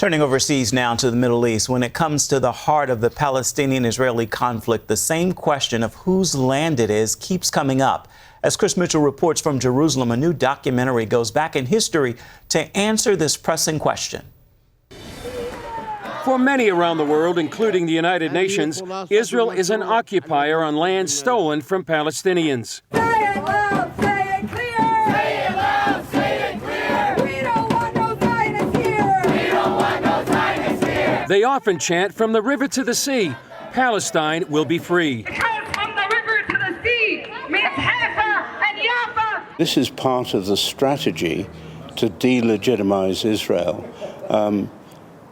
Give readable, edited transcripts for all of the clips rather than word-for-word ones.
Turning overseas now to the Middle East, when it comes to the heart of the Palestinian-Israeli conflict, the same question of whose land it is keeps coming up. As Chris Mitchell reports from Jerusalem, a new documentary goes back in history to answer this pressing question. For many around the world, including the United Nations, Israel is an occupier on land stolen from Palestinians. They often chant from the river to the sea, Palestine will be free. Because from the river to the sea means Haifa and Jaffa. This is part of the strategy to delegitimize Israel.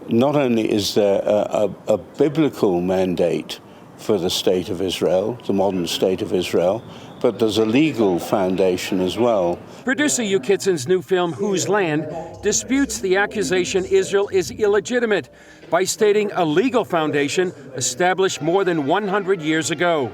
Not only is there a biblical mandate for the state of Israel, the modern state of Israel, but there's a legal foundation as well. Producer Hugh Kitson's new film, Whose Land, disputes the accusation Israel is illegitimate by stating a legal foundation established more than 100 years ago.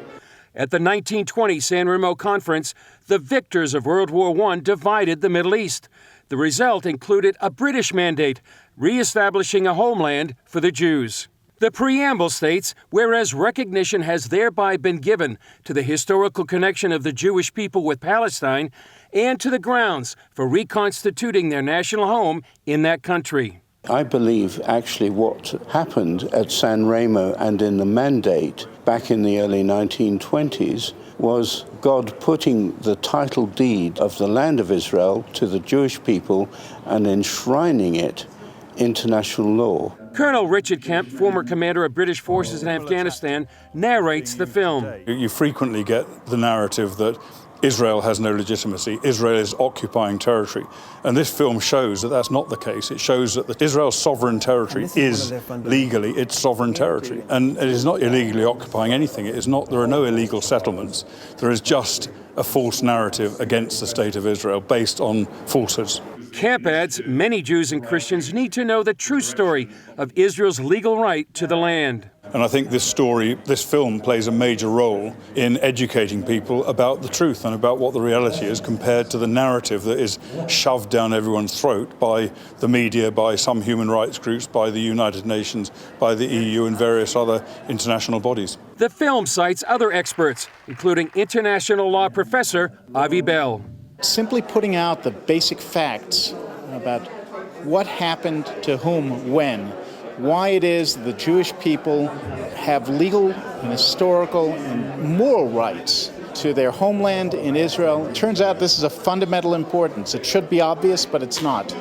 At the 1920 San Remo Conference, the victors of World War I divided the Middle East. The result included a British mandate, reestablishing a homeland for the Jews. The preamble states, whereas recognition has thereby been given to the historical connection of the Jewish people with Palestine and to the grounds for reconstituting their national home in that country. I believe actually what happened at San Remo and in the mandate back in the early 1920s was God putting the title deed of the land of Israel to the Jewish people and enshrining it international law. Colonel Richard Kemp, former commander of British forces in Afghanistan, narrates the film. You frequently get the narrative that Israel has no legitimacy, Israel is occupying territory. And this film shows that that's not the case. It shows that Israel's sovereign territory is legally its sovereign territory. And it is not illegally occupying anything. It is not, there are no illegal settlements. There is just a false narrative against the state of Israel based on falsehoods. Camp adds many Jews and Christians need to know the true story of Israel's legal right to the land. And I think this film plays a major role in educating people about the truth and about what the reality is compared to the narrative that is shoved down everyone's throat by the media, by some human rights groups, by the United Nations, by the EU and various other international bodies. The film cites other experts, including international law professor Avi Bell. Simply putting out the basic facts about what happened to whom when, why it is the Jewish people have legal and historical and moral rights to their homeland in Israel. It turns out this is of fundamental importance. It should be obvious, but it's not.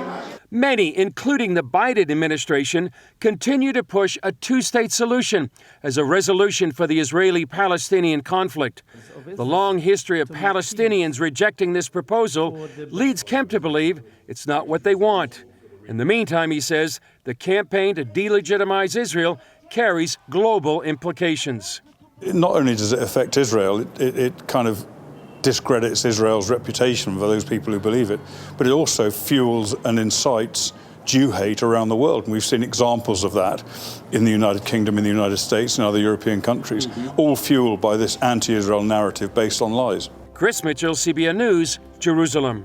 Many, including the Biden administration, continue to push a two-state solution as a resolution for the Israeli-Palestinian conflict. The long history of Palestinians rejecting this proposal leads Kemp to believe it's not what they want. In the meantime, he says, the campaign to delegitimize Israel carries global implications. Not only does it affect Israel, it kind of discredits Israel's reputation for those people who believe it, but it also fuels and incites Jew hate around the world. And we've seen examples of that in the United Kingdom, in the United States, and other European countries, all fueled by this anti-Israel narrative based on lies. Chris Mitchell, CBN News, Jerusalem.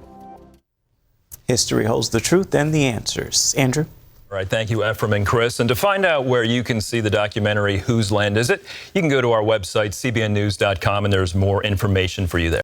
History holds the truth and the answers. Andrew? All right, thank you, Ephraim and Chris. And to find out where you can see the documentary, Whose Land Is It?, you can go to our website, cbnnews.com, and there's more information for you there.